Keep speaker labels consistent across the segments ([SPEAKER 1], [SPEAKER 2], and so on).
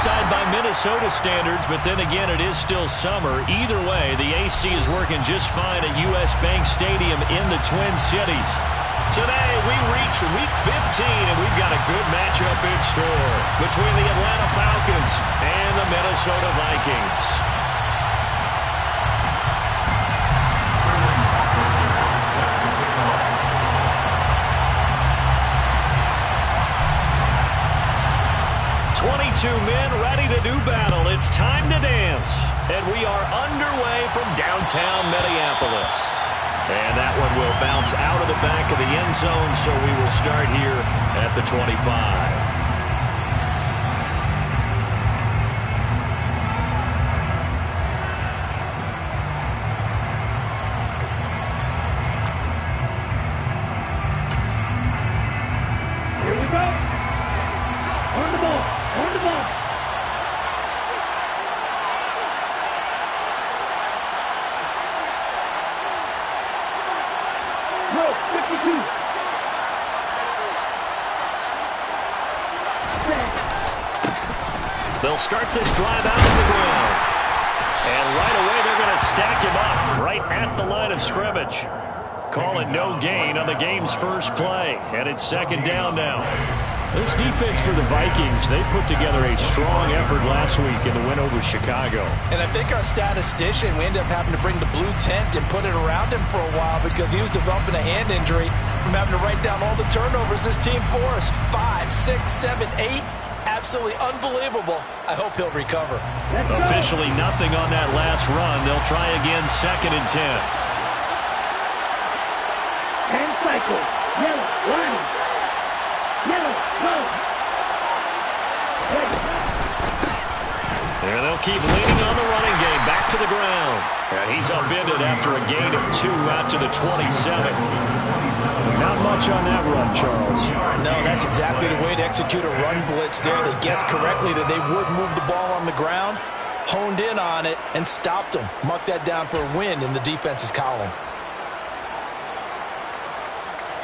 [SPEAKER 1] side by Minnesota standards, but then again, it is still summer. Either way, the AC is working just fine at U.S. Bank Stadium in the Twin Cities. Today, we reach Week 15, and we've got a good matchup in store between the Atlanta Falcons and the Minnesota Vikings. Men ready to do battle. It's time to dance. And we are underway from downtown Minneapolis. And that one will bounce out of the back of the end zone, so we will start here at the 25. They'll start this drive out of the ground. And right away, they're going to stack him up right at the line of scrimmage. Call it no gain on the game's first play. And it's second down now. This defense for the Vikings, they put together a strong effort last week in the win over Chicago.
[SPEAKER 2] And I think our statistician, we ended up having to bring the blue tent and put it around him for a while because he was developing a hand injury from having to write down all the turnovers this team forced. 5, 6, 7, 8. Absolutely unbelievable. I hope he'll recover.
[SPEAKER 1] Officially nothing on that last run. They'll try again, second and 10.
[SPEAKER 3] Hand cycle. Yellow. Line. Yellow. Go.
[SPEAKER 1] And they'll keep leaning on the running game. Back to the ground. And he's upended after a gain of 2 out to the 27.
[SPEAKER 4] Not much on that run, Charles.
[SPEAKER 2] No, that's exactly the way to execute a run blitz there. They guessed correctly that they would move the ball on the ground, honed in on it, and stopped them. Mark that down for a win in the defense's column.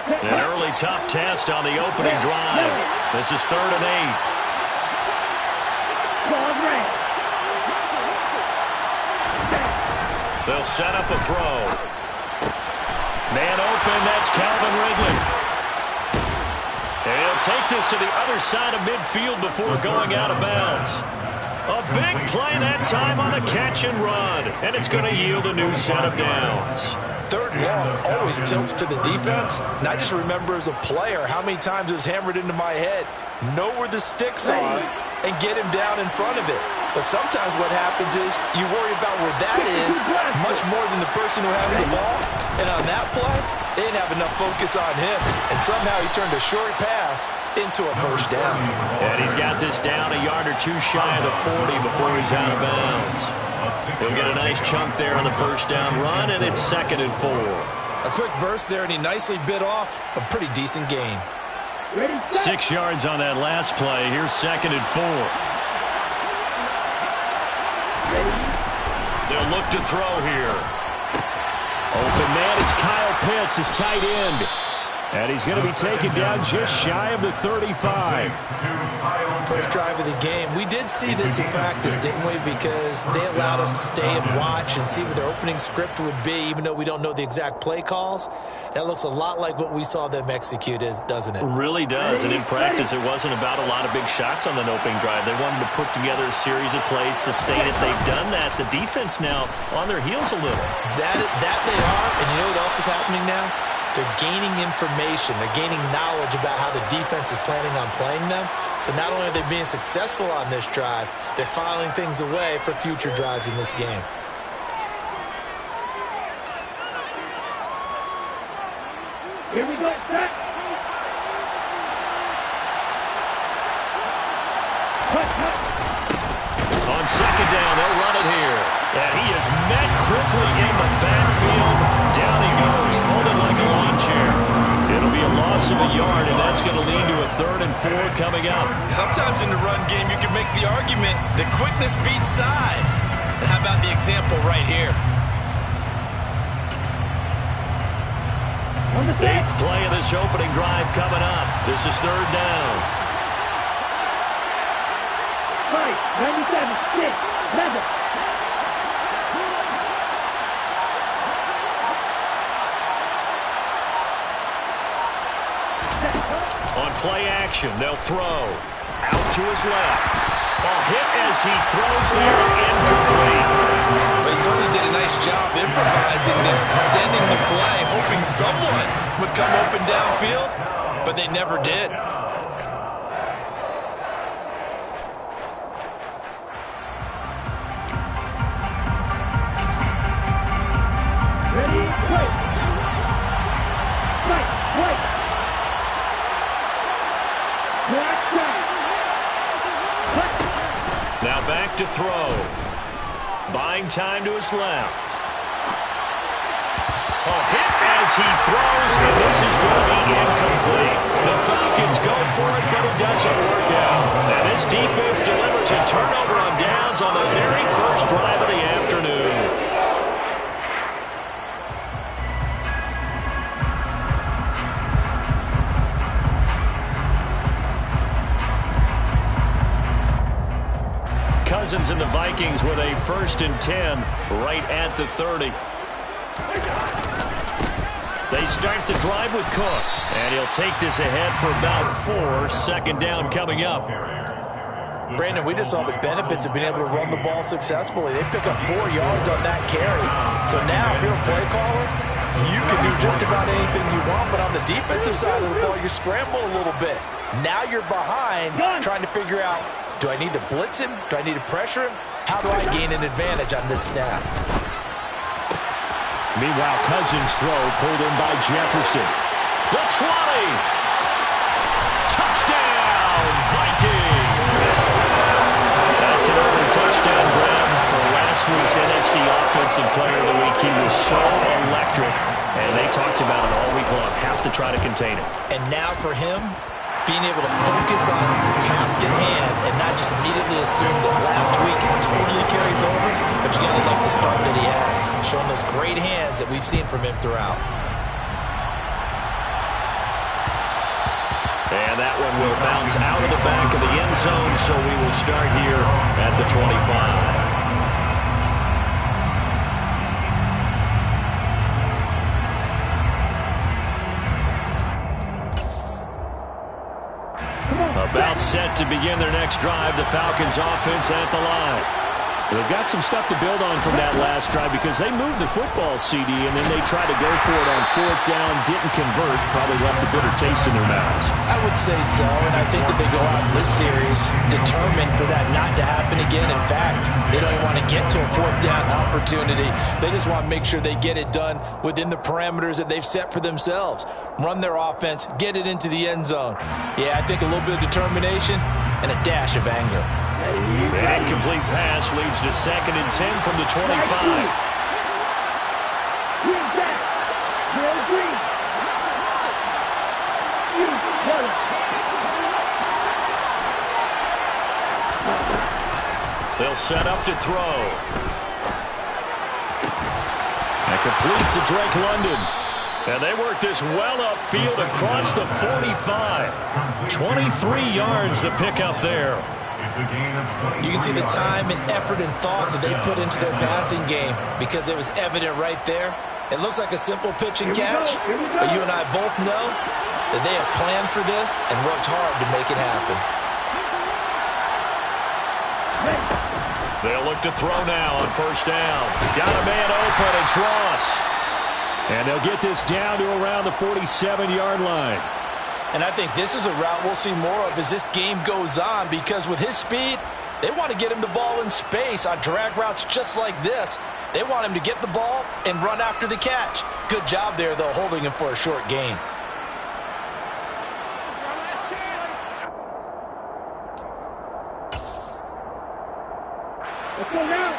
[SPEAKER 1] An early tough test on the opening drive. This is 3rd and 8. They'll set up a throw. Man open, that's Calvin Ridley. And he'll take this to the other side of midfield before going out of bounds. A big play that time on the catch and run. And it's going to yield a new set of downs.
[SPEAKER 2] 3rd and long always tilts to the defense. And I just remember as a player how many times it was hammered into my head. Know where the sticks are and get him down in front of it. But sometimes what happens is you worry about where that is much more than the person who has the ball. And on that play, they didn't have enough focus on him. And somehow he turned a short pass into a first down.
[SPEAKER 1] And he's got this down a yard or 2 shy of the 40 before he's out of bounds. He'll get a nice chunk there on the first down run, and it's 2nd and 4.
[SPEAKER 2] A quick burst there, and he nicely bit off a pretty decent gain.
[SPEAKER 1] 6 yards on that last play. Here's 2nd and 4. They'll look to throw here. Open man is Kyle Pitts, his tight end. And he's going to be taken down just shy of the 35.
[SPEAKER 2] First drive of the game. We did see this in practice, didn't we? Because they allowed us to stay and watch and see what their opening script would be, even though we don't know the exact play calls. That looks a lot like what we saw them execute, doesn't it?
[SPEAKER 1] It really does. And in practice, it wasn't about a lot of big shots on the opening drive. They wanted to put together a series of plays, sustain it. They've done that. The defense now on their heels a little.
[SPEAKER 2] That they are. And you know what else is happening now? They're gaining information. They're gaining knowledge about how the defense is planning on playing them. So not only are they being successful on this drive, they're filing things away for future drives in this game.
[SPEAKER 3] Here we go, set.
[SPEAKER 1] On 2nd down, they'll run it here. And he is met quickly in the backfield. Down he goes, folded like a lawn chair. It'll be a loss of a yard, and that's going to lead to a 3rd and 4 coming up.
[SPEAKER 2] Sometimes in the run game, you can make the argument that quickness beats size. And how about the example right here?
[SPEAKER 1] 8th play of this opening drive coming up. This is 3rd down.
[SPEAKER 3] 5, 97, 6, 11.
[SPEAKER 1] On play action, they'll throw. Out to his left. A hit as he throws there, incomplete.
[SPEAKER 2] They certainly did a nice job improvising there, extending the play, hoping someone would come open downfield, but they never did.
[SPEAKER 3] Ready, play. Right, right. Black shot.
[SPEAKER 1] Now back to throw. Buying time to his left. A hit as he throws, and this is going to be incomplete. The Falcons go for it, but it doesn't work out. And this defense delivers a turnover on downs on the very first drive of the afternoon. Cousins and the Vikings with a 1st and 10 right at the 30. They start the drive with Cook, and he'll take this ahead for about 4. 2nd down coming up.
[SPEAKER 2] Brandon, we just saw the benefits of being able to run the ball successfully. They pick up 4 yards on that carry. So now, if you're a play caller, you can do just about anything you want, but on the defensive side of the ball, you scramble a little bit. Now you're behind, trying to figure out, do I need to blitz him? Do I need to pressure him? How do I gain an advantage on this snap?
[SPEAKER 1] Meanwhile, Cousins' throw pulled in by Jefferson. The 20. Touchdown, Vikings. That's an early touchdown grab for last week's NFC Offensive Player of the Week. He was so electric, and they talked about it all week long. Have to try to contain it.
[SPEAKER 2] And now for him, being able to focus on the task at hand and not just immediately assume that last week it totally carries over, but you got to love the start that he has, showing those great hands that we've seen from him throughout.
[SPEAKER 1] And that one will bounce out of the back of the end zone, so we will start here at the 25. About set to begin their next drive, the Falcons offense at the line. They've got some stuff to build on from that last drive because they moved the football, CD, and then they tried to go for it on 4th down, didn't convert, probably left a bitter taste in their mouths.
[SPEAKER 2] I would say so, and I think that they go out in this series determined for that not to happen again. In fact, they don't even want to get to a 4th down opportunity. They just want to make sure they get it done within the parameters that they've set for themselves. Run their offense, get it into the end zone. Yeah, I think a little bit of determination and a dash of anger.
[SPEAKER 1] An incomplete pass leads to 2nd and 10 from the 25.
[SPEAKER 3] Green back. Drill green. Yellow.
[SPEAKER 1] They'll set up to throw. And complete to Drake London. And they work this well upfield across the 45. 23 yards the pickup there.
[SPEAKER 2] You can see the time and effort and thought that they put into their passing game because it was evident right there. It looks like a simple pitch and catch, but you and I both know that they have planned for this and worked hard to make it happen.
[SPEAKER 1] They'll look to throw now on 1st down. Got a man open, it's Ross. And they'll get this down to around the 47-yard line.
[SPEAKER 2] And I think this is a route we'll see more of as this game goes on because with his speed, they want to get him the ball in space on drag routes just like this. They want him to get the ball and run after the catch. Good job there, though, holding him for a short gain.
[SPEAKER 3] Let's go now.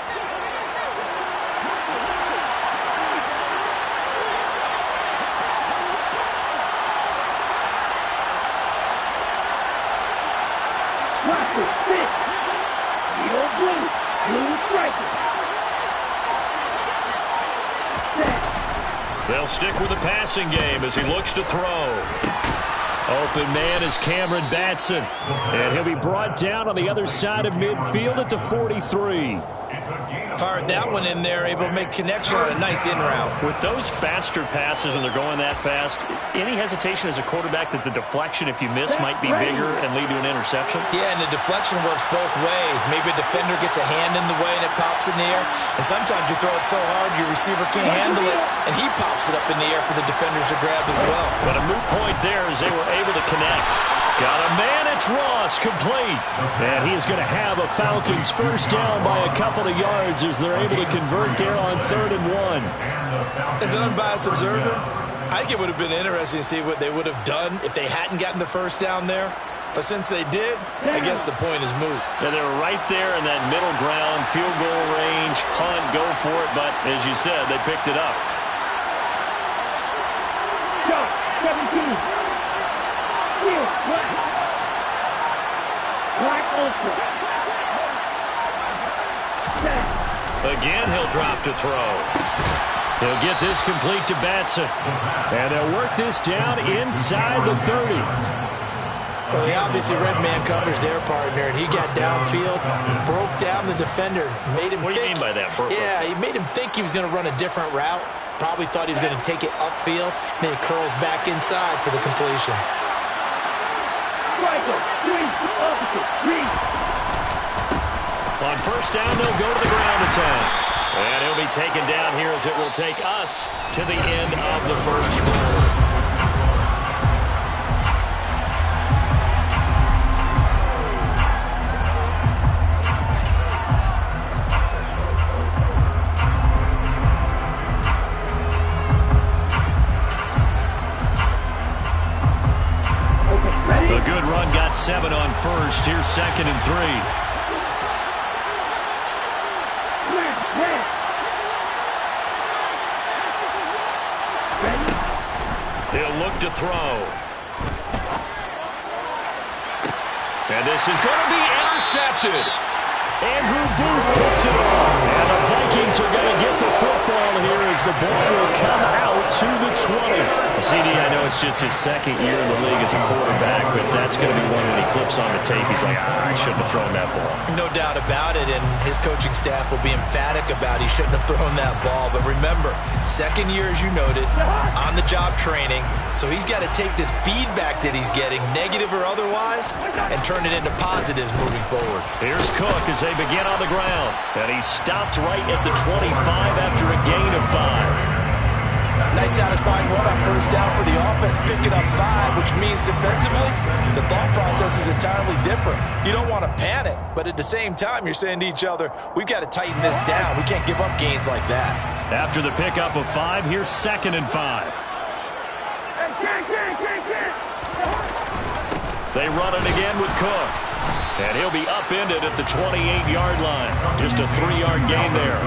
[SPEAKER 1] They'll stick with the passing game as he looks to throw. Open man is Cameron Batson.
[SPEAKER 4] And he'll be brought down on the other side of midfield at the 43.
[SPEAKER 2] Fired that one in there, able to make connection on a nice in route.
[SPEAKER 1] With those faster passes and they're going that fast, any hesitation as a quarterback that the deflection, if you miss, might be bigger and lead to an interception?
[SPEAKER 2] Yeah, and the deflection works both ways. Maybe a defender gets a hand in the way and it pops in the air. And sometimes you throw it so hard your receiver can't handle it, and he pops it up in the air for the defenders to grab as well.
[SPEAKER 1] But a moot point there as they were able to connect. Got a man, it's Ross, complete. And he is going to have a Falcons first down by a couple of yards as they're able to convert there on 3rd and 1.
[SPEAKER 2] As an unbiased observer, I think it would have been interesting to see what they would have done if they hadn't gotten the first down there. But since they did, I guess the point is moot.
[SPEAKER 1] Yeah, they were right there in that middle ground, field goal range, punt, go for it. But as you said, they picked it up.
[SPEAKER 3] Shot, 17. Black. Black ultra.
[SPEAKER 1] Again, he'll drop to throw. He'll get this complete to Batson.
[SPEAKER 4] And they'll work this down inside the 30.
[SPEAKER 2] Well, he obviously read man coverage their partner, and he got downfield, broke down the defender, made him
[SPEAKER 1] What do you
[SPEAKER 2] think.
[SPEAKER 1] mean by that, Burke?
[SPEAKER 2] Yeah, he made him think he was going to run a different route. Probably thought he was going to take it upfield. Then he curls back inside for the completion.
[SPEAKER 1] On first down, they'll go to the ground attack. And he'll be taken down here as it will take us to the end of the first quarter. A good run got 7 on first. Here's 2nd and 3. He'll look to throw. And this is going to be intercepted.
[SPEAKER 4] Andrew Booth picks it off. And the Vikings are going to get the football here as the ball will come out to the 20.
[SPEAKER 1] CD, I know it's just his 2nd year in the league as a quarterback, but that's going to be one when he flips on the tape. He's like, I shouldn't have thrown that ball.
[SPEAKER 2] No doubt about it, and his coaching staff will be emphatic about he shouldn't have thrown that ball. But remember, 2nd year, as you noted, on-the-job training, so he's got to take this feedback that he's getting, negative or otherwise, and turn it into positives moving forward.
[SPEAKER 1] Here's Cook as they begin on the ground, and he stopped right at the 25 after a gain of 5.
[SPEAKER 2] Nice satisfying run on first down for the offense, picking up 5, which means defensively, the thought process is entirely different. You don't want to panic, but at the same time, you're saying to each other, we've got to tighten this down. We can't give up gains like that.
[SPEAKER 1] After the pickup of 5, here's 2nd and 5. They run it again with Cook. And he'll be upended at the 28-yard line. Just a 3-yard gain there.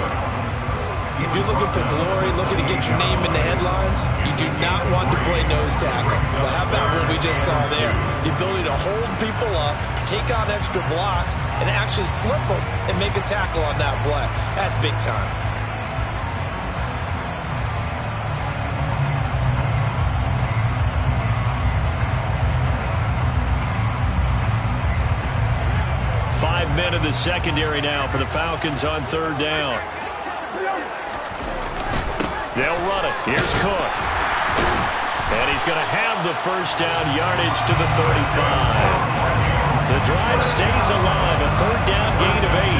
[SPEAKER 2] If you're looking for glory, looking to get your name in the headlines, you do not want to play nose tackle. But how about what we just saw there? The ability to hold people up, take on extra blocks, and actually slip them and make a tackle on that play. That's big time.
[SPEAKER 1] Five men in the secondary now for the Falcons on 3rd down. They'll run it. Here's Cook. And he's going to have the first down, yardage to the 35. The drive stays alive. A 3rd down gain of 8.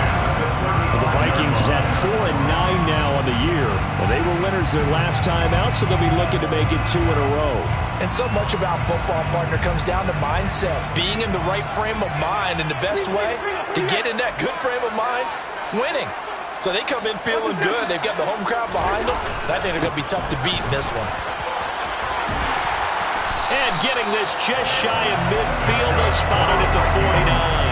[SPEAKER 4] The Vikings at 4-9 now on the year. Well, they were winners their last time out, so they'll be looking to make it 2 in a row.
[SPEAKER 2] And so much about football, partner, comes down to mindset. Being in the right frame of mind, and the best way to get in that good frame of mind, winning. So they come in feeling good. They've got the home crowd behind them. And I think they're going to be tough to beat in this one.
[SPEAKER 1] And getting this just shy of midfield, they'll spot it at the 49.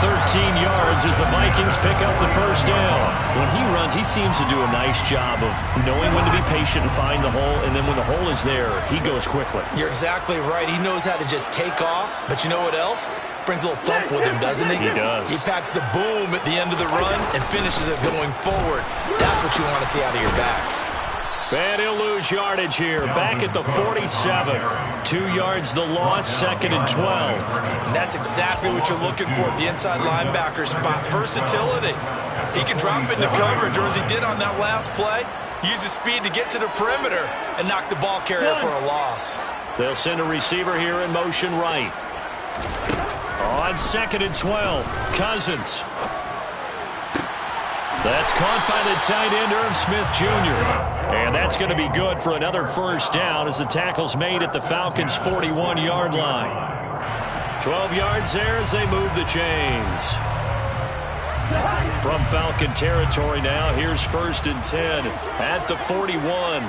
[SPEAKER 1] 13 yards as the Vikings pick up the first down. When he runs, he seems to do a nice job of knowing when to be patient and find the hole, and then when the hole is there, he goes quickly.
[SPEAKER 2] You're exactly right. He knows how to just take off, but you know what else? Brings a little thump with him, doesn't he?
[SPEAKER 1] He does.
[SPEAKER 2] He packs the boom at the end of the run and finishes it going forward. That's what you want to see out of your backs.
[SPEAKER 1] And he'll lose yardage here. Back at the 47. 2 yards the loss, 2nd and 12.
[SPEAKER 2] And that's exactly what you're looking for at the inside linebacker spot. Versatility. He can drop into coverage, or as he did on that last play, use his speed to get to the perimeter and knock the ball carrier for a loss.
[SPEAKER 1] They'll send a receiver here in motion right. On 2nd and 12, Cousins. That's caught by the tight end, Irv Smith Jr. And that's going to be good for another first down as the tackle's made at the Falcons' 41-yard line. 12 yards there as they move the chains. From Falcon territory now, here's 1st and 10 at the 41.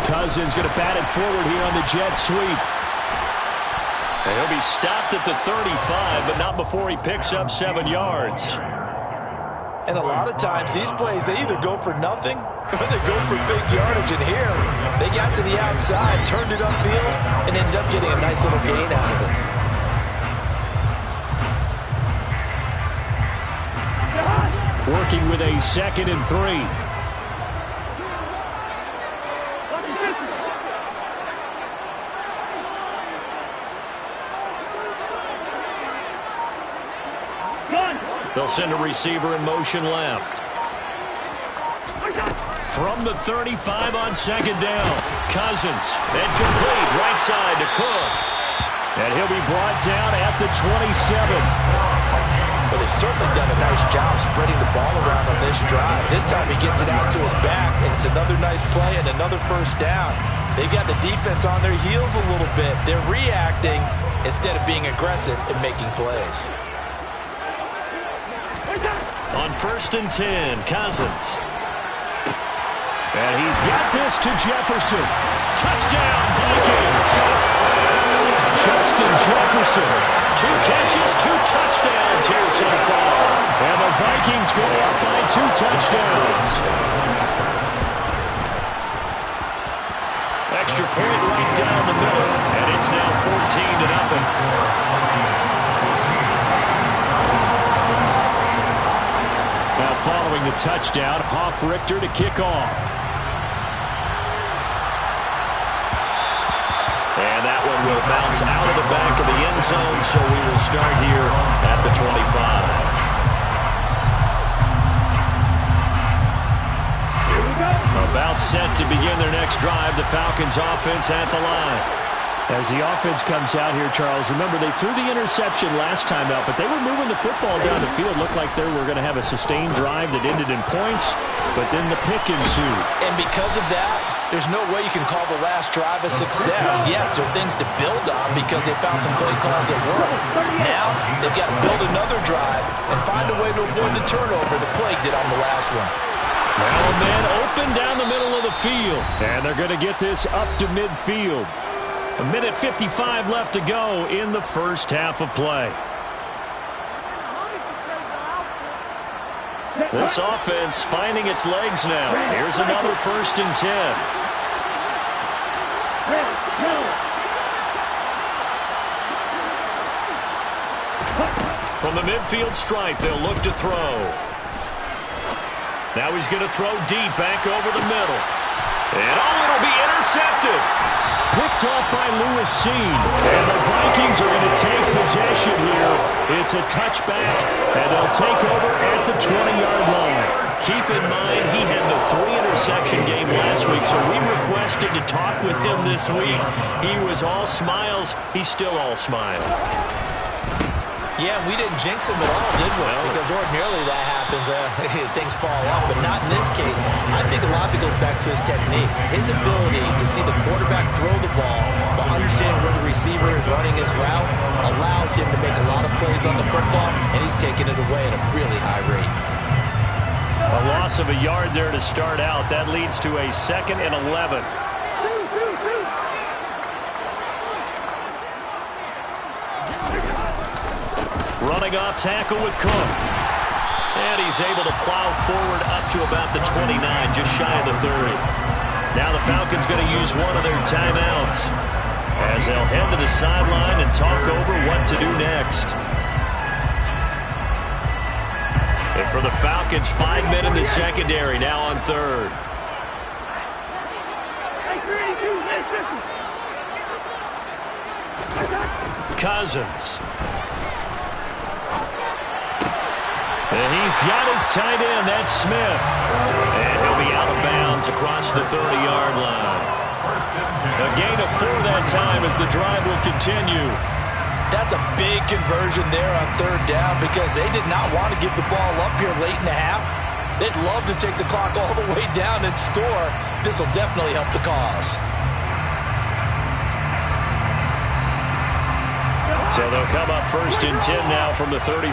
[SPEAKER 4] Cousins going to bat it forward here on the jet sweep.
[SPEAKER 1] And he'll be stopped at the 35, but not before he picks up 7 yards.
[SPEAKER 2] And a lot of times, these plays, they either go for nothing or they go for big yardage. And here, they got to the outside, turned it upfield, and ended up getting a nice little gain out of it.
[SPEAKER 4] Working with a 2nd and 3.
[SPEAKER 1] They'll send a receiver in motion left. From the 35 on 2nd down. Cousins. And complete. Right side to Cook.
[SPEAKER 4] And he'll be brought down at the 27.
[SPEAKER 2] But they've certainly done a nice job spreading the ball around on this drive. This time he gets it out to his back, and it's another nice play and another first down. They've got the defense on their heels a little bit. They're reacting instead of being aggressive and making plays.
[SPEAKER 1] On 1st and 10, Cousins.
[SPEAKER 4] And he's got this to Jefferson.
[SPEAKER 1] Touchdown, Vikings!
[SPEAKER 4] Justin Jefferson.
[SPEAKER 1] 2 catches, 2 touchdowns here so far.
[SPEAKER 4] And the Vikings go up by 2 touchdowns.
[SPEAKER 1] Extra point right down the middle, and it's now 14-0.
[SPEAKER 4] Now following the touchdown, Hoff-Richter to kick off.
[SPEAKER 1] And that one will bounce out of the back of the end zone, so we will start here at the 25. About set to begin their next drive, the Falcons offense at the line.
[SPEAKER 4] As the offense comes out here, Charles, remember they threw the interception last time out, but they were moving the football down the field. Looked like they were going to have a sustained drive that ended in points, but then the pick ensued.
[SPEAKER 2] And because of that, there's no way you can call the last drive a success. Yes, there are things to build on because they found some play calls that work. Now, they've got to build another drive and find a way to avoid the turnover the Plague did on the last one.
[SPEAKER 1] Now a man open down the middle of the field.
[SPEAKER 4] And they're going to get this up to midfield.
[SPEAKER 1] 1:55 left to go in the first half of play. This offense finding its legs now. Here's another 1st and 10. From the midfield stripe, they'll look to throw. Now he's going to throw deep back over the middle. And it'll be intercepted.
[SPEAKER 4] Picked off by Lewis Seen. And the Vikings are going to take possession here. It's a touchback, and they'll take over at the 20-yard line.
[SPEAKER 1] Keep in mind, he had the 3-interception game last week, so we requested to talk with him this week. He was all smiles. He's still all smile.
[SPEAKER 2] Yeah, we didn't jinx him at all, did we? Because ordinarily that happens. Things fall off, but not in this case. I think a lot of it goes back to his technique. His ability to see the quarterback throw the ball, but understanding where the receiver is running his route, allows him to make a lot of plays on the football, and he's taking it away at a really high rate.
[SPEAKER 1] A loss of a yard there to start out. That leads to a 2nd and 11. Running off tackle with Cook. And he's able to plow forward up to about the 29, just shy of the 30. Now the Falcons going to use one of their timeouts as they'll head to the sideline and talk over what to do next. And for the Falcons, 5 men in the secondary, now on third. Cousins. And he's got his tight end, that's Smith. And he'll be out of bounds across the 30-yard line. A gain of 4 that time as the drive will continue.
[SPEAKER 2] That's a big conversion there on third down because they did not want to give the ball up here late in the half. They'd love to take the clock all the way down and score. This will definitely help the cause.
[SPEAKER 1] So they'll come up 1st and 10 now from the 33.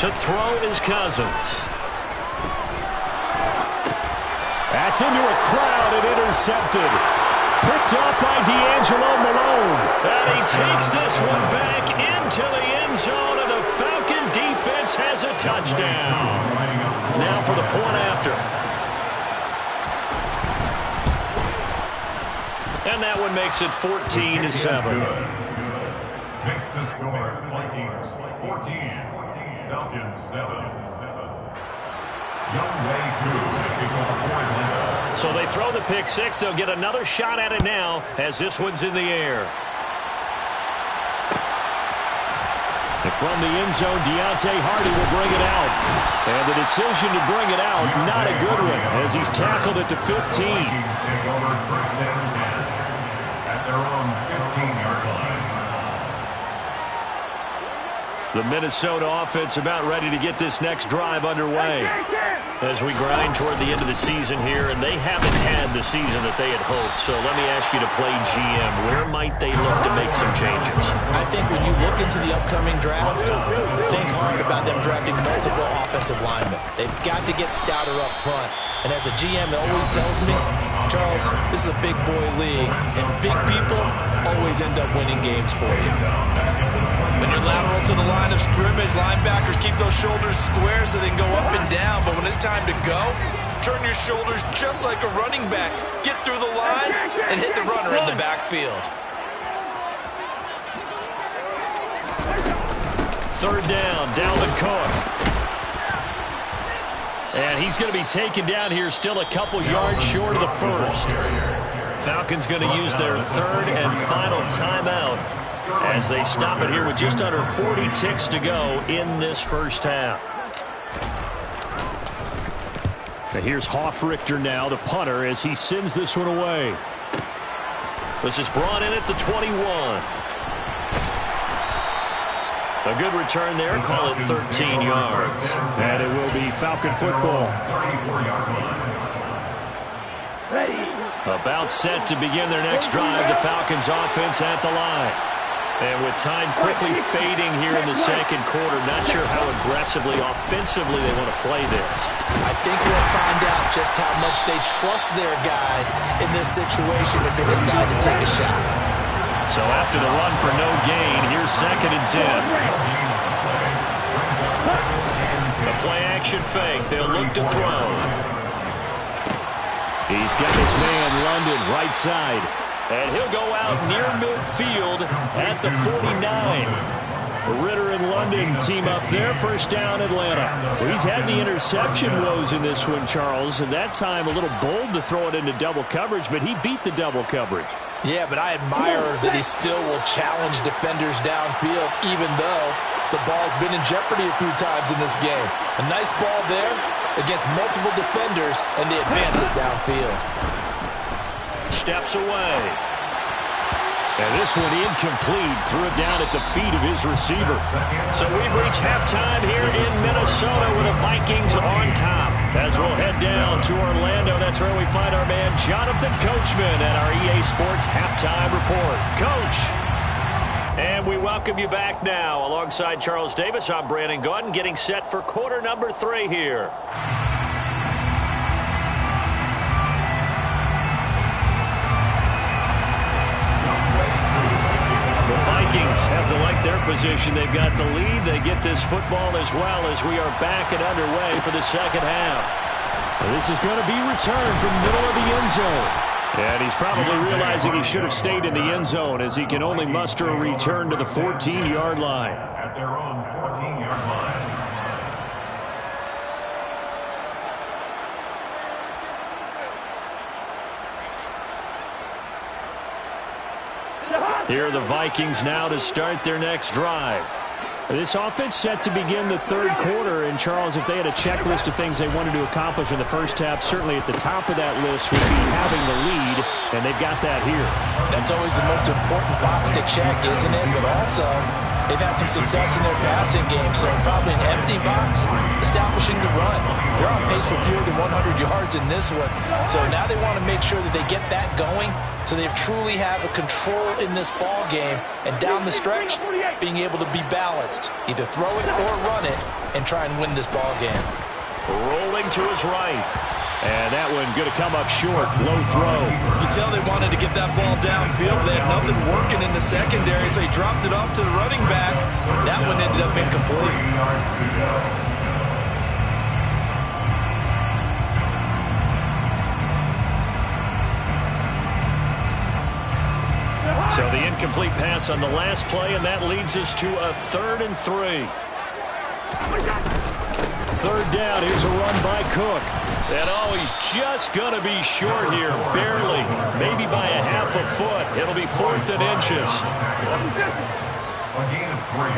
[SPEAKER 1] To throw is Cousins.
[SPEAKER 4] That's into a crowd and intercepted. Picked off by D'Angelo Malone.
[SPEAKER 1] And he takes this one back into the end zone, and the Falcon defense has a touchdown. Now for the point after. And that one makes it 14-7.
[SPEAKER 5] Makes the score Vikings 14, Falcons 7.
[SPEAKER 1] So they throw the pick six. They'll get another shot at it now as this one's in the air.
[SPEAKER 4] And from the end zone, Deontay Hardy will bring it out. And the decision to bring it out, not a good one, as he's tackled at the 15.
[SPEAKER 5] Take over 1st and 10 at their own 15-yard line.
[SPEAKER 1] The Minnesota offense about ready to get this next drive underway as we grind toward the end of the season here, and they haven't had the season that they had hoped. So let me ask you to play GM. Where might they look to make some changes?
[SPEAKER 2] I think when you look into the upcoming draft, think hard about them drafting multiple offensive linemen. They've got to get stouter up front. And as a GM always tells me, Charles, this is a big boy league, and big people always end up winning games for you. When you're lateral to the line of scrimmage, linebackers keep those shoulders square so they can go up and down. But when it's time to go, turn your shoulders just like a running back. Get through the line and hit the runner in the backfield.
[SPEAKER 1] 3rd down, Dalvin Cook. And he's going to be taken down here still a couple yards short of the first. Falcons going to use their 3rd and final timeout as they stop it here with just under 40 ticks to go in this first half.
[SPEAKER 4] Now here's Hoffrichter now, the punter, as he sends this one away.
[SPEAKER 1] This is brought in at the 21. A good return there. Call it 13 yards.
[SPEAKER 4] And it will be Falcon football.
[SPEAKER 1] About set to begin their next drive. The Falcons offense at the line. And with time quickly fading here in the second quarter, not sure how aggressively, offensively they want to play this.
[SPEAKER 2] I think we'll find out just how much they trust their guys in this situation if they decide to take a shot.
[SPEAKER 1] So after the run for no gain, here's 2nd and 10. The play-action fake. They'll look to throw.
[SPEAKER 4] He's got his man, London, right side.
[SPEAKER 1] And he'll go out near midfield at the 49.
[SPEAKER 4] Ritter and London team up there. 1st down, Atlanta. Well, he's had the interception woes in this one, Charles, and that time a little bold to throw it into double coverage, but he beat the double coverage.
[SPEAKER 2] Yeah, but I admire that he still will challenge defenders downfield, even though the ball's been in jeopardy a few times in this game. A nice ball there against multiple defenders, and they advance it downfield.
[SPEAKER 1] Steps away.
[SPEAKER 4] And this one incomplete. Threw it down at the feet of his receiver.
[SPEAKER 1] So we've reached halftime here in Minnesota with the Vikings on top. As we'll head down to Orlando, that's where we find our man Jonathan Coachman at our EA Sports Halftime Report. Coach. And we welcome you back now. Alongside Charles Davis, I'm Brandon Gaudin, getting set for quarter number 3 here. Vikings have to like their position. They've got the lead. They get this football as well as we are back and underway for the second half.
[SPEAKER 4] Well, this is going to be returned from the middle of the end zone. And he's probably realizing he should have stayed in the end zone as he can only muster a return to the 14-yard line.
[SPEAKER 5] At their own 14-yard line.
[SPEAKER 4] Here are the Vikings now to start their next drive. This offense set to begin the third quarter. And, Charles, if they had a checklist of things they wanted to accomplish in the first half, certainly at the top of that list would be having the lead, and they've got that here.
[SPEAKER 2] That's always the most important box to check, isn't it? But also, they've had some success in their passing game, so probably an empty box, establishing the run. They're on pace for fewer than 100 yards in this one, so now they want to make sure that they get that going so they truly have a control in this ball game, and down the stretch, being able to be balanced. Either throw it or run it and try and win this ball game.
[SPEAKER 4] Rolling to his right. And that one going to come up short. Low throw.
[SPEAKER 2] You can tell they wanted to get that ball downfield. They had nothing working in the secondary, so he dropped it off to the running back. That one ended up incomplete.
[SPEAKER 4] So the incomplete pass on the last play, and that leads us to a 3rd and 3. Third down. Here's a run by Cook. And he's just going to be short here. Barely. Maybe by a half a foot. It'll be 4th and inches.
[SPEAKER 5] A gain of 3.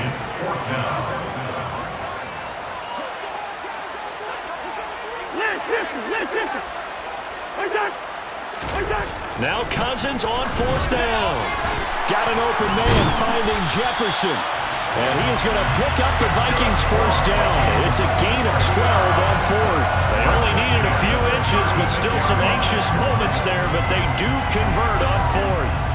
[SPEAKER 5] It's 4th down.
[SPEAKER 4] Now Cousins on 4th down. Got an open man finding Jefferson. And he is going to pick up the Vikings' first down. It's a gain of 12 on 4th. They only needed a few inches, but still some anxious moments there, but they do convert on 4th.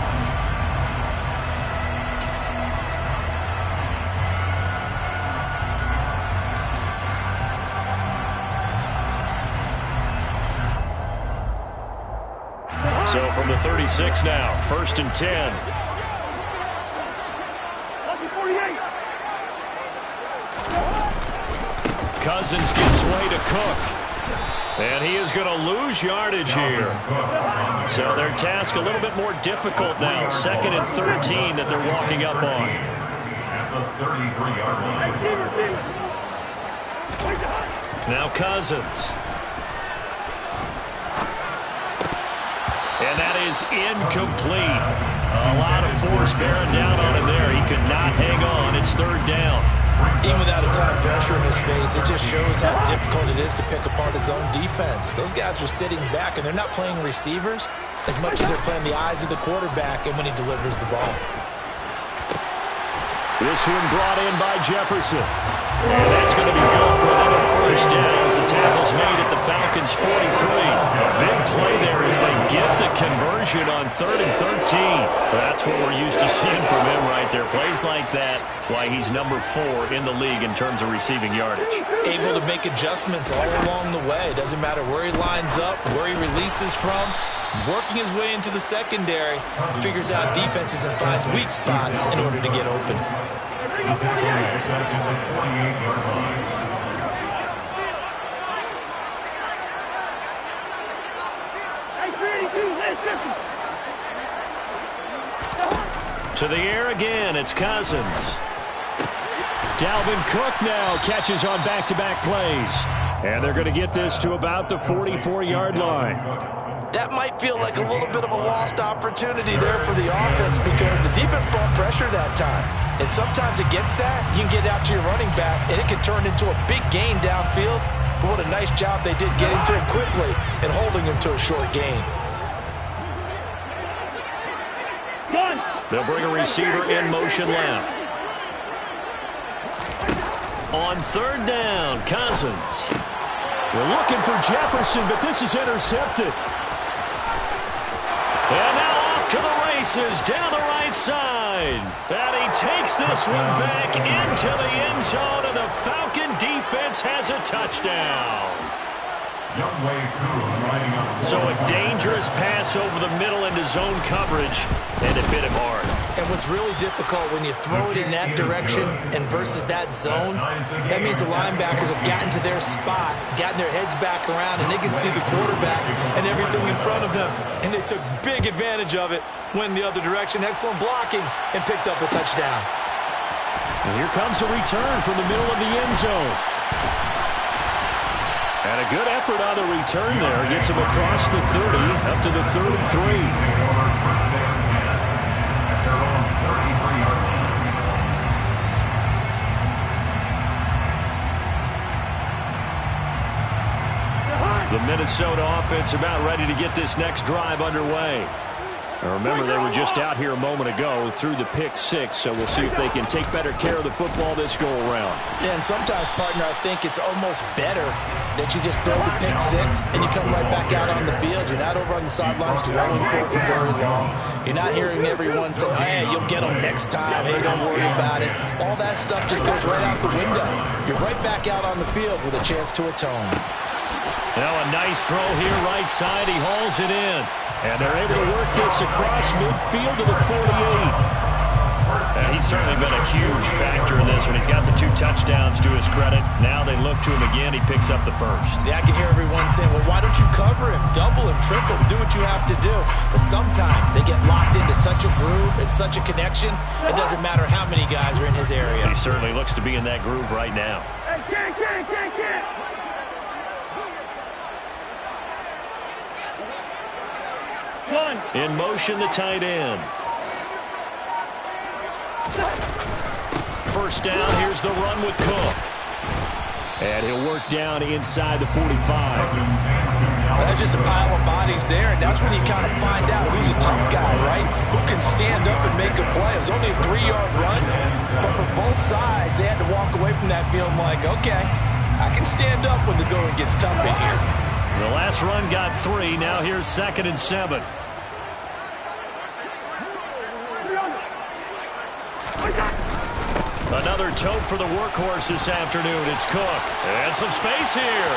[SPEAKER 4] So from the 36 now, 1st and 10. Cousins gives way to Cook. And he is going to lose yardage here. So their task a little bit more difficult now. 2nd and 13 that they're walking up on.
[SPEAKER 5] At the 33-yard line.
[SPEAKER 4] Now Cousins. And that is incomplete. A lot of force bearing down on him there. He could not hang on. It's 3rd down.
[SPEAKER 2] Even without a ton of pressure in his face, it just shows how difficult it is to pick apart his own defense. Those guys are sitting back, and they're not playing receivers as much as they're playing the eyes of the quarterback and when he delivers the ball.
[SPEAKER 4] This one brought in by Jefferson. And that's going to be good for another first down as the tackle's made at the Falcons' 43. A big play there as they get the conversion on 3rd and 13. That's what we're used to seeing from him right there. Plays like that, why he's number 4 in the league in terms of receiving yardage.
[SPEAKER 2] Able to make adjustments all along the way. Doesn't matter where he lines up, where he releases from. Working his way into the secondary, figures out defenses and finds weak spots in order to get open.
[SPEAKER 5] At the 48-yard line.
[SPEAKER 4] To the air again, it's Cousins. Dalvin Cook now catches on back-to-back plays. And they're going to get this to about the 44-yard line.
[SPEAKER 2] That might feel like a little bit of a lost opportunity there for the offense because the defense brought pressure that time. And sometimes against that, you can get out to your running back, and it can turn into a big gain downfield. But what a nice job they did getting to him quickly and holding him to a short gain.
[SPEAKER 4] They'll bring a receiver in motion left. On 3rd down, Cousins. We're looking for Jefferson, but this is intercepted. And now off to the races down the right side. And he takes this one back into the end zone, and the Falcon defense has a touchdown.
[SPEAKER 1] So a dangerous pass over the middle into zone coverage, and it hit him hard.
[SPEAKER 2] And what's really difficult when you throw it in that direction and versus that zone, that means the linebackers have gotten to their spot, gotten their heads back around, and they can see the quarterback and everything in front of them. And they took big advantage of it, went the other direction, excellent blocking, and picked up a touchdown.
[SPEAKER 4] And here comes a return from the middle of the end zone. And a good effort on the return there. Gets him across the 30, up to the 33. The Minnesota offense about ready to get this next drive underway. Now remember, they were just out here a moment ago through the pick six, so we'll see if they can take better care of the football this go-around.
[SPEAKER 2] Yeah, and sometimes, partner, I think it's almost better that you just throw the pick six and you come right back out on the field. You're not over on the sidelines dwelling for it for very long. You're not hearing everyone say, hey, you'll get them next time. Hey, don't worry about it. All that stuff just goes right out the window. You're right back out on the field with a chance to atone.
[SPEAKER 1] Now a nice throw here right side. He hauls it in.
[SPEAKER 4] And they're able to work this across midfield to the 48.
[SPEAKER 1] He's certainly been a huge factor in this one. He's got the 2 touchdowns to his credit. Now they look to him again. He picks up the first.
[SPEAKER 2] Yeah, I can hear everyone saying, well, why don't you cover him, double him, triple him, do what you have to do. But sometimes they get locked into such a groove and such a connection, it doesn't matter how many guys are in his area.
[SPEAKER 1] He certainly looks to be in that groove right now.
[SPEAKER 3] Hey, get.
[SPEAKER 1] In motion, the tight end. First down, here's the run with Cook.
[SPEAKER 4] And he'll work down inside the 45.
[SPEAKER 2] That's just a pile of bodies there, and that's when you kind of find out who's a tough guy, right? Who can stand up and make a play. It was only a 3-yard run, but for both sides, they had to walk away from that feeling like, okay, I can stand up when the going gets tough in here.
[SPEAKER 1] The last run got 3. Now here's 2nd and 7. Another tote for the workhorse this afternoon. It's Cook. And some space here.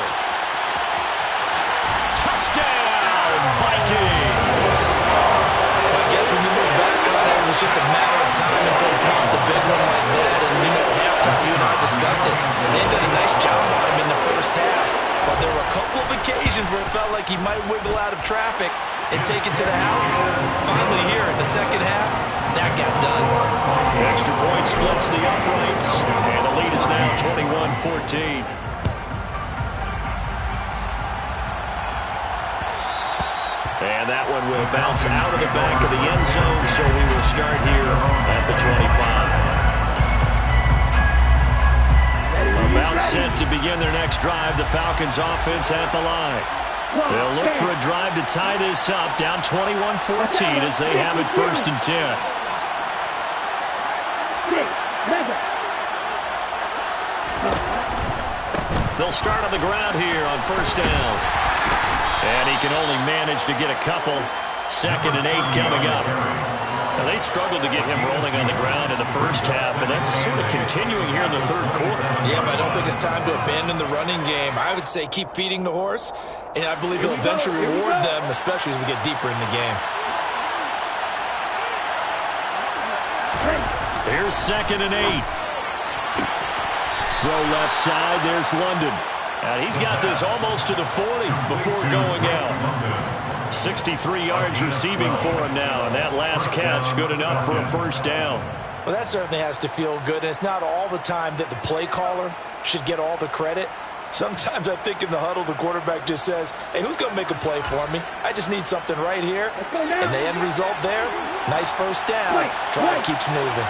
[SPEAKER 1] Touchdown, Vikings!
[SPEAKER 2] Well, I guess when you look back on it, it was just a matter of time until he popped a big one like that. And, at halftime, you and I discussed it. They had done a nice job on him in the first half. But there were a couple of occasions where it felt like he might wiggle out of traffic and take it to the house. Finally here in the second half, that got done.
[SPEAKER 1] Extra point splits the uprights, and the lead is now 21-14. And that one will bounce out of the back of the end zone, so we will start here at the 25. About set to begin their next drive, the Falcons offense at the line. They'll look for a drive to tie this up, down 21-14 as they have it 1st and 10. They'll start on the ground here on 1st down. And he can only manage to get a couple. 2nd and 8 coming up. Now, they struggled to get him rolling on the ground in the first half, and that's sort of continuing here in the 3rd quarter.
[SPEAKER 2] Yeah, but I don't think it's time to abandon the running game. I would say keep feeding the horse, and I believe he'll eventually reward them, especially as we get deeper in the game.
[SPEAKER 1] Here's 2nd and 8.
[SPEAKER 4] Throw left side, there's London.
[SPEAKER 1] And he's got this almost to the 40 before going out. 63 yards receiving for him now, and that last catch good enough for a 1st down.
[SPEAKER 2] Well, that certainly has to feel good, and it's not all the time that the play caller should get all the credit. Sometimes I think in the huddle, the quarterback just says, hey, who's going to make a play for me? I just need something right here. And the end result there, nice 1st down. Drive keeps moving.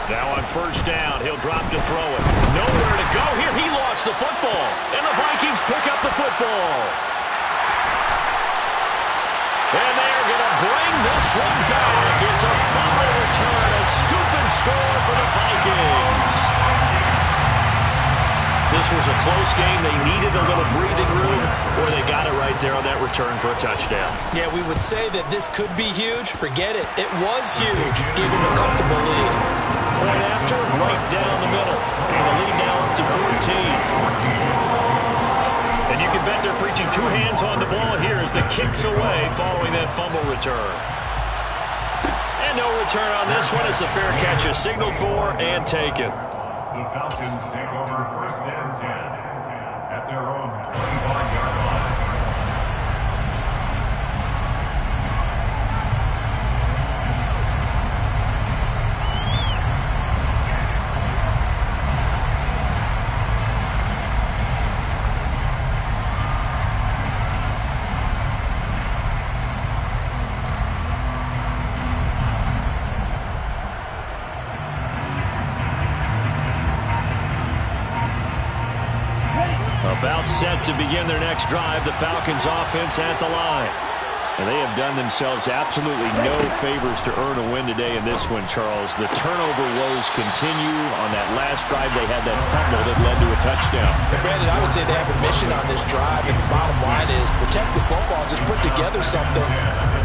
[SPEAKER 1] Now on 1st down, he'll drop to throw it. Nowhere to go here. He lost the football. And the Vikings pick up the football. And they're going to bring this one back. It's a fumble return, a scoop and score for the Vikings. The this was a close game. They needed a little breathing room, or they got it right there on that return for a touchdown.
[SPEAKER 2] Yeah, we would say that this could be huge. Forget it. It was huge. Gave them a comfortable lead.
[SPEAKER 1] Point after, right down the middle. And the lead now up to 14. And you can bet they're preaching two hands on the ball here as the kick's away following that fumble return. And no return on this one as the fair catch is signaled for and taken.
[SPEAKER 5] The Falcons take over 1st and 10 at their own 25-yard line.
[SPEAKER 1] About set to begin their next drive, the Falcons offense at the line. And they have done themselves absolutely no favors to earn a win today in this one, Charles. The turnover woes continue. On that last drive, they had that fumble that led to a touchdown.
[SPEAKER 2] And Brandon, I would say they have a mission on this drive, and the bottom line is protect the football. Just put together something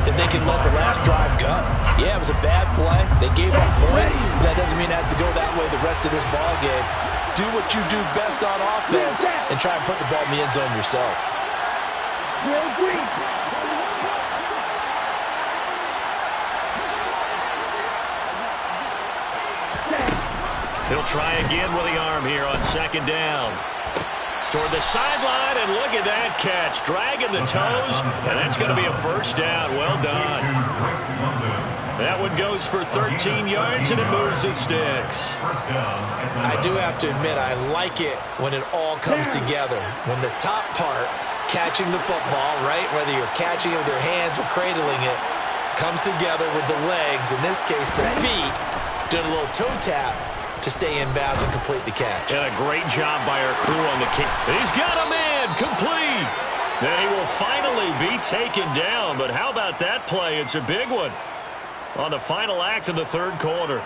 [SPEAKER 2] that they can let the last drive go. Yeah, it was a bad play. They gave up points. That doesn't mean it has to go that way the rest of this ball game. Do what you do best on offense and try and put the ball in the end zone yourself.
[SPEAKER 1] He'll try again with the arm here on 2nd down. Toward the sideline, and look at that catch. Dragging the toes, and that's going to be a 1st down. Well done. That one goes for 13 yards, and it moves the sticks.
[SPEAKER 2] I do have to admit, I like it when it all comes together. When the top part, catching the football, right, whether you're catching it with your hands or cradling it, comes together with the legs, in this case the feet, doing a little toe tap to stay in bounds and complete the catch.
[SPEAKER 1] And a great job by our crew on the kick. He's got a man, complete. Then he will finally be taken down, but how about that play? It's a big one on the final act of the 3rd quarter.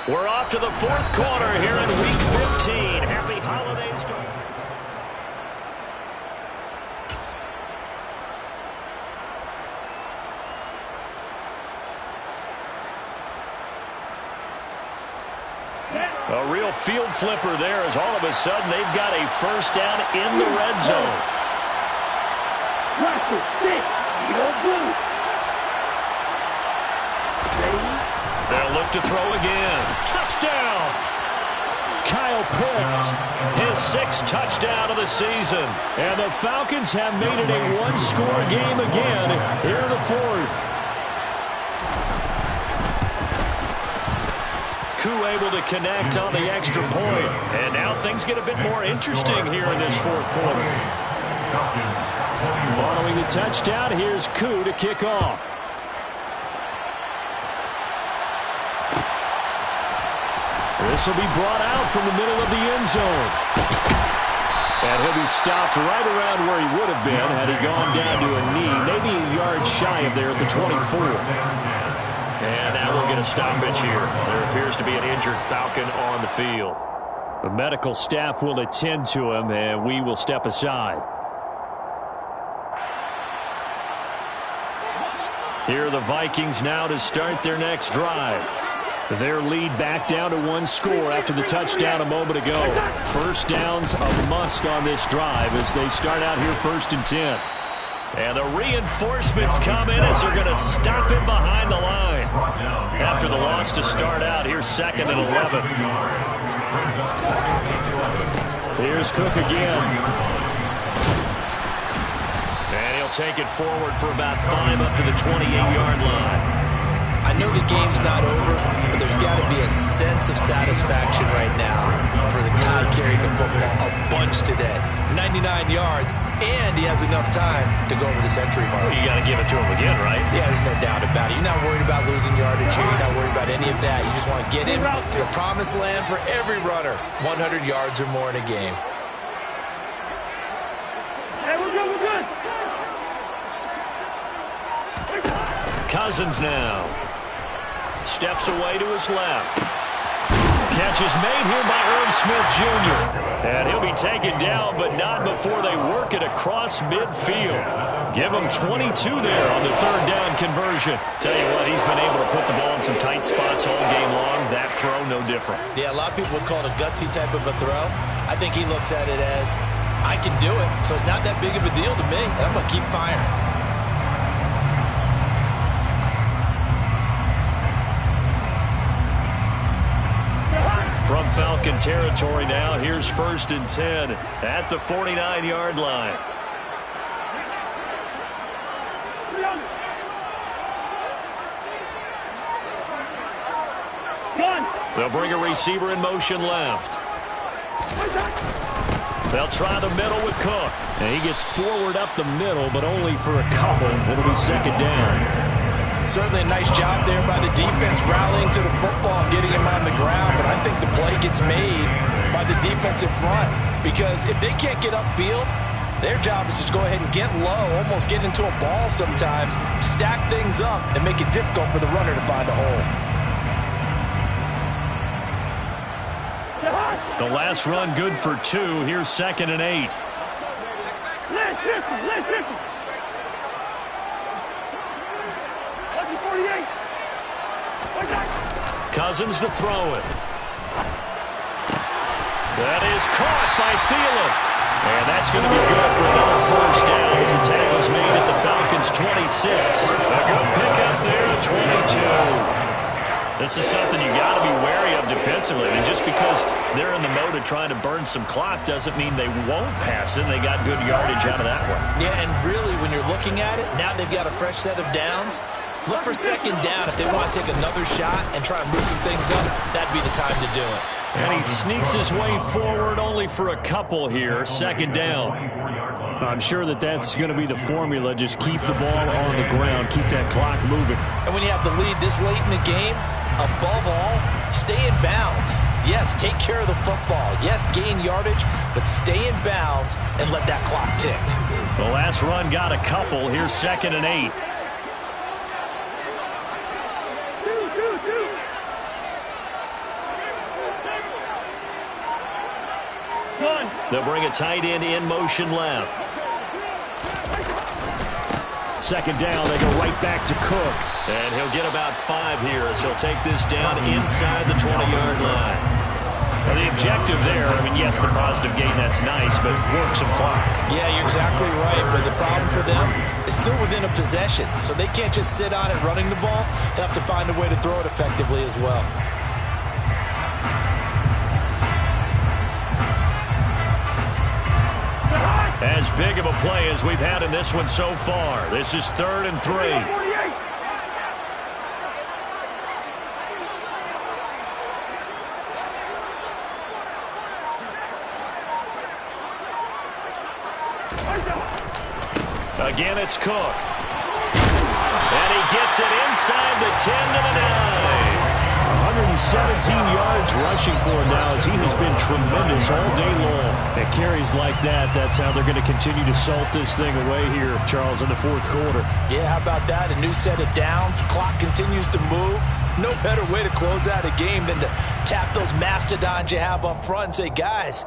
[SPEAKER 1] We're off to the 4th quarter here in Week 15. Happy holidays to a real field flipper there as all of a sudden they've got a 1st down in the red zone. They'll look to throw again. Touchdown! Kyle Pitts, his 6th touchdown of the season. And the Falcons have made it a one-score game again here in the 4th. Koo able to connect on the extra point. And now things get a bit more interesting here in this 4th quarter. Following the touchdown, here's Koo to kick off. This will be brought out from the middle of the end zone. And he'll be stopped right around where he would have been had he gone down to a knee, maybe a yard shy of there at the 24. And now we'll get a stoppage here. There appears to be an injured Falcon on the field. The medical staff will attend to him, and we will step aside. Here are the Vikings now to start their next drive. Their lead back down to one score after the touchdown a moment ago. 1st down's a must on this drive as they start out here 1st and 10. And the reinforcements come in as they're going to stop him behind the line. After the loss to start out, here's 2nd and 11. Here's Cook again. And he'll take it forward for about 5 up to the 28-yard line.
[SPEAKER 2] I know the game's not over, but there's got to be a sense of satisfaction right now for the guy carrying the football a bunch today. 99 yards, and he has enough time to go over the century mark.
[SPEAKER 1] Well, you got to give it to him again, right?
[SPEAKER 2] Yeah, there's no doubt about it. You're not worried about losing yardage here. You're not worried about any of that. You just want to get him to the promised land for every runner. 100 yards or more in a game.
[SPEAKER 3] Hey, we're good, we're good.
[SPEAKER 1] Cousins now. Steps away to his left. Catch is made here by Irv Smith Jr. And he'll be taken down, but not before they work it across midfield. Give him 22 there on the third down conversion. Tell you what, he's been able to put the ball in some tight spots all game long. That throw, no different.
[SPEAKER 2] Yeah, a lot of people would call it a gutsy type of a throw. I think he looks at it as, I can do it, so it's not that big of a deal to me, and I'm going to keep firing.
[SPEAKER 1] From Falcon territory now, here's 1st and 10 at the 49-yard line. They'll bring a receiver in motion left. They'll try the middle with Cook.
[SPEAKER 4] And he gets forward up the middle, but only for a couple. It'll be 2nd down.
[SPEAKER 2] Certainly a nice job there by the defense rallying to the football and getting him on the ground, but I think the play gets made by the defensive front because if they can't get upfield, their job is to go ahead and get low, almost get into a ball sometimes, stack things up, and make it difficult for the runner to find a hole.
[SPEAKER 1] The last run good for 2. Here's 2nd and 8. Cousins to throw it. That is caught by Thielen. And that's going to be good for another 1st down as the tackle's made at the Falcons' 26. A good pickup there at 22. This is something you got to be wary of defensively. And just because they're in the mode of trying to burn some clock doesn't mean they won't pass it. They got good yardage out of that one.
[SPEAKER 2] Yeah, and really when you're looking at it, now they've got a fresh set of downs. Look for 2nd down if they want to take another shot and try and loosen things up. That'd be the time to do it.
[SPEAKER 1] And he sneaks his way forward only for a couple here. 2nd down.
[SPEAKER 4] I'm sure that's going to be the formula. Just keep the ball on the ground. Keep that clock moving.
[SPEAKER 2] And when you have the lead this late in the game, above all, stay in bounds. Yes, take care of the football. Yes, gain yardage, but stay in bounds and let that clock tick.
[SPEAKER 1] The last run got a couple. Here's 2nd and 8. They'll bring a tight end in motion left.
[SPEAKER 4] 2nd down, they go right back to Cook.
[SPEAKER 1] And he'll get about 5 here as he'll take this down inside the 20-yard line. Now the objective there, I mean, yes, the positive gain, that's nice, but work some clock.
[SPEAKER 2] Yeah, you're exactly right, but the problem for them is still within a possession, so they can't just sit on it running the ball. They have to find a way to throw it effectively as well.
[SPEAKER 1] As big of a play as we've had in this one so far. This is 3rd and 3. Again, it's Cook. And he gets it inside the 10 to the 9.
[SPEAKER 4] 117 yards rushing for him now as he has been tremendous all day long. At carries like that, that's how they're going to continue to salt this thing away here, Charles, in the 4th quarter.
[SPEAKER 2] Yeah, how about that? A new set of downs. Clock continues to move. No better way to close out a game than to tap those mastodons you have up front and say, guys,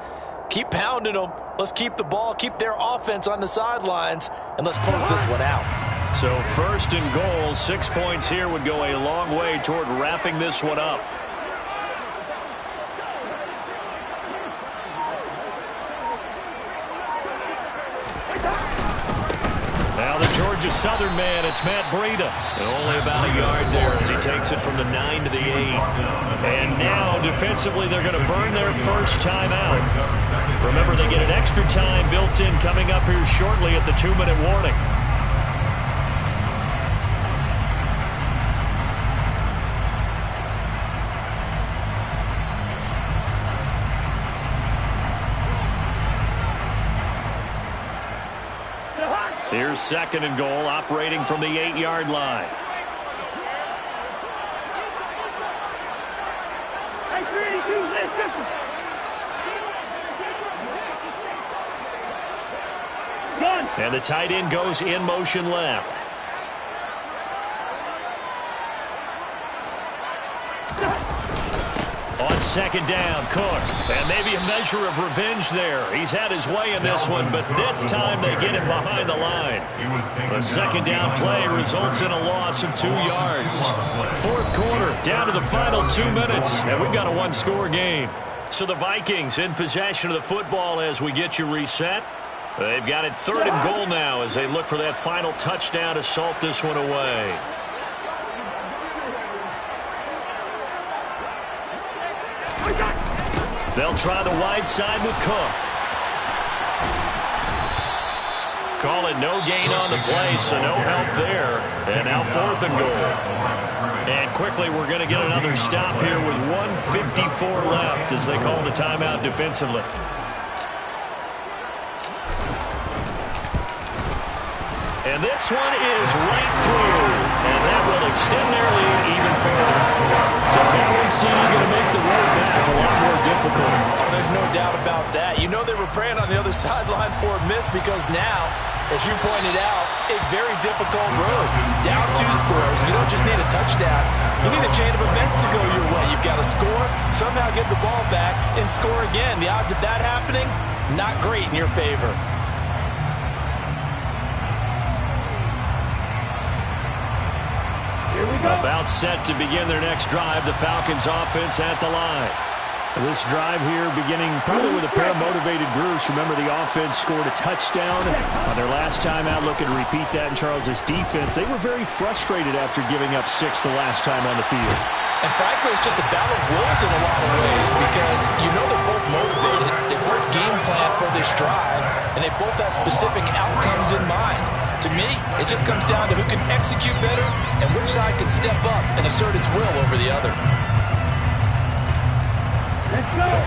[SPEAKER 2] keep pounding them. Let's keep the ball, keep their offense on the sidelines, and let's close this one out.
[SPEAKER 1] So 1st and goal, 6 points here would go a long way toward wrapping this one up. Now the Georgia Southern man, it's Matt Breida. And only about a yard there as he takes it from the 9 to the 8. And now defensively they're going to burn their first timeout. Remember, they get an extra time built in coming up here shortly at the 2-minute warning. Here's 2nd and goal, operating from the 8-yard line. And the tight end goes in motion left. second down. Cook. And maybe a measure of revenge there. He's had his way in this one, but this time they get him behind the line. The second down play results in a loss of 2 yards. Fourth quarter, down to the final 2 minutes, and we've got a one-score game. So the Vikings in possession of the football as we get you reset. They've got it 3rd and goal now as they look for that final touchdown to salt this one away. They'll try the wide side with Cook. Call it no gain on the play, so no help there. And now 4th and goal. And quickly we're going to get another stop here with 1:54 left as they call the timeout defensively. And this one is right through. And that will extend their lead even further. So now we see you going to make the road back a lot more difficult.
[SPEAKER 2] Oh, there's no doubt about that. You know they were praying on the other sideline for a miss because now, as you pointed out, a very difficult road. Down 2 scores. You don't just need a touchdown. You need a chain of events to go your way. You've got to score, somehow get the ball back, and score again. The odds of that happening, not great in your favor.
[SPEAKER 1] About set to begin their next drive. The Falcons offense at the line.
[SPEAKER 4] This drive here beginning probably with a pair of motivated groups. Remember, the offense scored a touchdown on their last time out. Looking to repeat that in Charles's defense. They were very frustrated after giving up 6 the last time on the field.
[SPEAKER 2] And frankly, it's just a battle of wills in a lot of ways because you know they're both motivated. They both game plan for this drive, and they both have specific outcomes in mind. To me, it just comes down to who can execute better and which side can step up and assert its will over the other.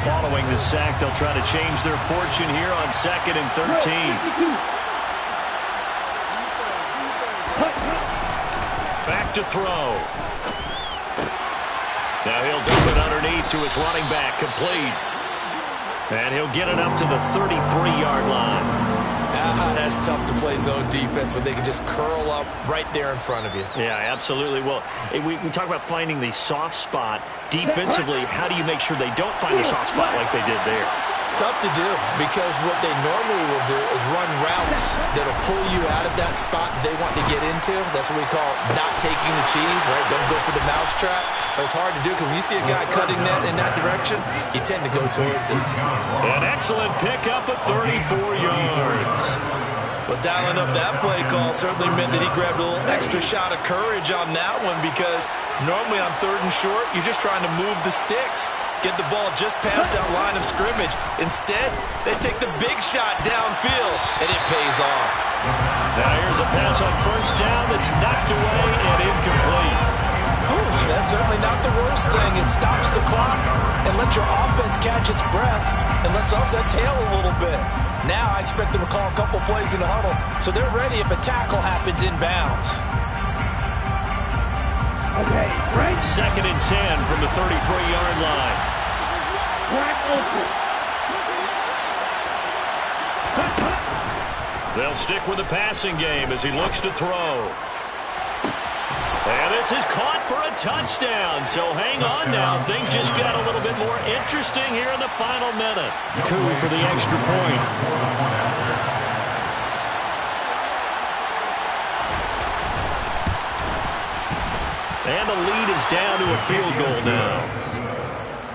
[SPEAKER 1] Following the sack, they'll try to change their fortune here on 2nd and 13. Back to throw. Now he'll dump it underneath to his running back, complete. And he'll get it up to the 33-yard line.
[SPEAKER 2] That's tough to play zone defense when they can just curl up right there in front of you.
[SPEAKER 1] Yeah, absolutely. Well, we talk about finding the soft spot. Defensively, how do you make sure they don't find the soft spot like they did there?
[SPEAKER 2] Tough to do because what they normally will do is run routes that'll pull you out of that spot they want to get into. That's what we call not taking the cheese, right? Don't go for the mousetrap. But it's hard to do because when you see a guy cutting that in that direction, you tend to go towards it.
[SPEAKER 1] An excellent pickup of 34 yards.
[SPEAKER 2] Well, dialing up that play call certainly meant that he grabbed a little extra shot of courage on that one because normally on 3rd and short, you're just trying to move the sticks. Get the ball just past that line of scrimmage. Instead, they take the big shot downfield, and it pays off.
[SPEAKER 1] Now here's a pass on 1st down that's knocked away and incomplete.
[SPEAKER 2] That's certainly not the worst thing. It stops the clock and lets your offense catch its breath and lets us exhale a little bit. Now I expect them to call a couple plays in the huddle so they're ready if a tackle happens inbounds.
[SPEAKER 3] Okay, right.
[SPEAKER 1] 2nd and 10 from the 33-yard line.
[SPEAKER 3] Crack open.
[SPEAKER 1] They'll stick with the passing game as he looks to throw. And this is caught for a touchdown. So hang on now. Things just got a little bit more interesting here in the final minute.
[SPEAKER 4] Coup for the extra point.
[SPEAKER 1] And the lead is down to a field goal now.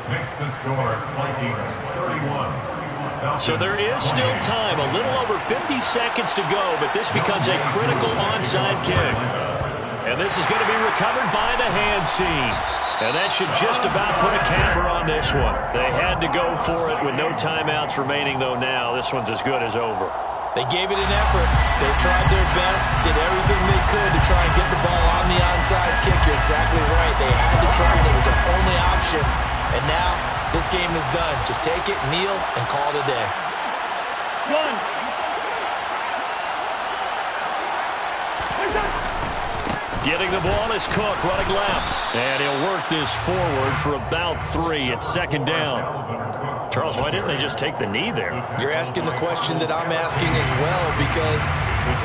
[SPEAKER 5] Makes the score, Vikings 31.
[SPEAKER 1] So there is still time, a little over 50 seconds to go, but this becomes a critical onside kick. And this is going to be recovered by the hands team. And that should just about put a capper on this one. They had to go for it with no timeouts remaining, though now this one's as good as over.
[SPEAKER 2] They gave it an effort. They tried their best, did everything they could to try and get the ball on the onside kick. You're exactly right. They had to try it. It was their only option. And now this game is done. Just take it, kneel, and call it a day.
[SPEAKER 3] One.
[SPEAKER 1] Getting the ball is Cook running left. And he'll work this forward for about 3 at 2nd down. Charles, why didn't they just take the knee there?
[SPEAKER 2] You're asking the question that I'm asking as well because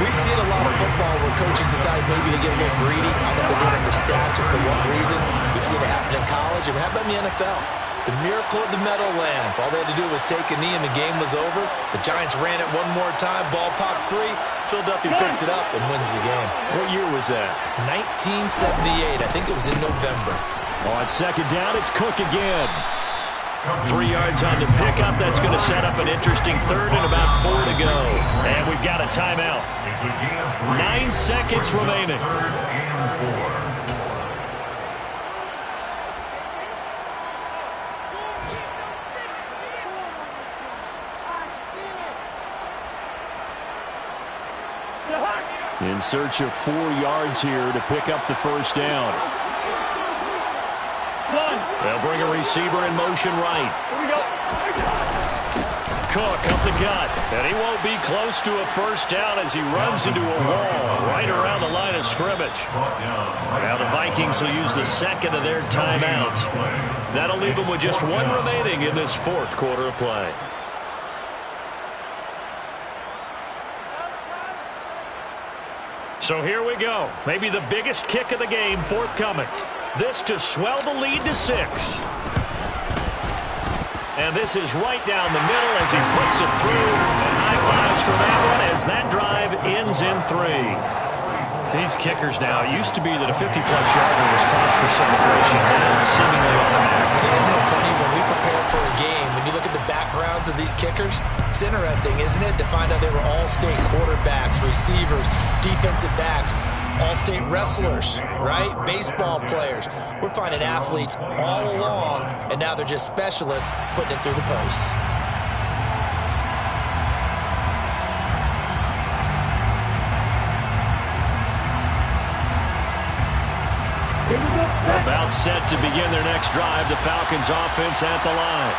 [SPEAKER 2] we've seen a lot of football where coaches decide maybe to get a little greedy. I don't know if they're doing it for stats or for what reason. We've seen it happen in college. And how about in the NFL? The miracle of the Meadowlands. All they had to do was take a knee and the game was over. The Giants ran it one more time. Ball popped free. Philadelphia picks it up and wins the game.
[SPEAKER 4] What year was that?
[SPEAKER 2] 1978. I think it was in November.
[SPEAKER 4] On second down, it's Cook again. 3 yards on the pickup. That's going to set up an interesting third and about 4 to go.
[SPEAKER 1] And we've got a timeout. 9 seconds remaining.
[SPEAKER 5] Third and 4.
[SPEAKER 4] In search of 4 yards here to pick up the first down.
[SPEAKER 1] They'll bring a receiver in motion right. Cook up the gut, and he won't be close to a first down as he runs into a wall right around the line of scrimmage. Now the Vikings will use the second of their timeouts. That'll leave them with just 1 remaining in this fourth quarter of play. So here we go. Maybe the biggest kick of the game forthcoming. This to swell the lead to 6. And this is right down the middle as he puts it through. And high fives for that one as that drive ends in 3. These kickers now, it used to be that a 50-plus yarder was cause for celebration. Now seemingly automatic.
[SPEAKER 2] Isn't it funny when we prepare for a game, when you look at the backgrounds of these kickers, it's interesting, isn't it, to find out they were all-state quarterbacks, receivers, defensive backs, all-state wrestlers, right? Baseball players. We're finding athletes all along, and now they're just specialists putting it through the posts.
[SPEAKER 4] About set to begin their next drive, the Falcons offense at the line.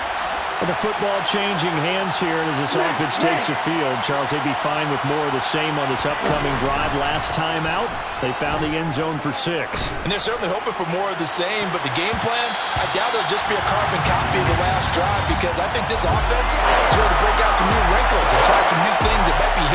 [SPEAKER 4] And the football changing hands here as this offense takes the field. Charles, they'd be fine with more of the same on this upcoming drive. Last time out, they found the end zone for 6.
[SPEAKER 2] And they're certainly hoping for more of the same, but the game plan, I doubt it'll just be a carbon copy of the last drive because I think this offense is ready to break out some new wrinkles and try some new things that might be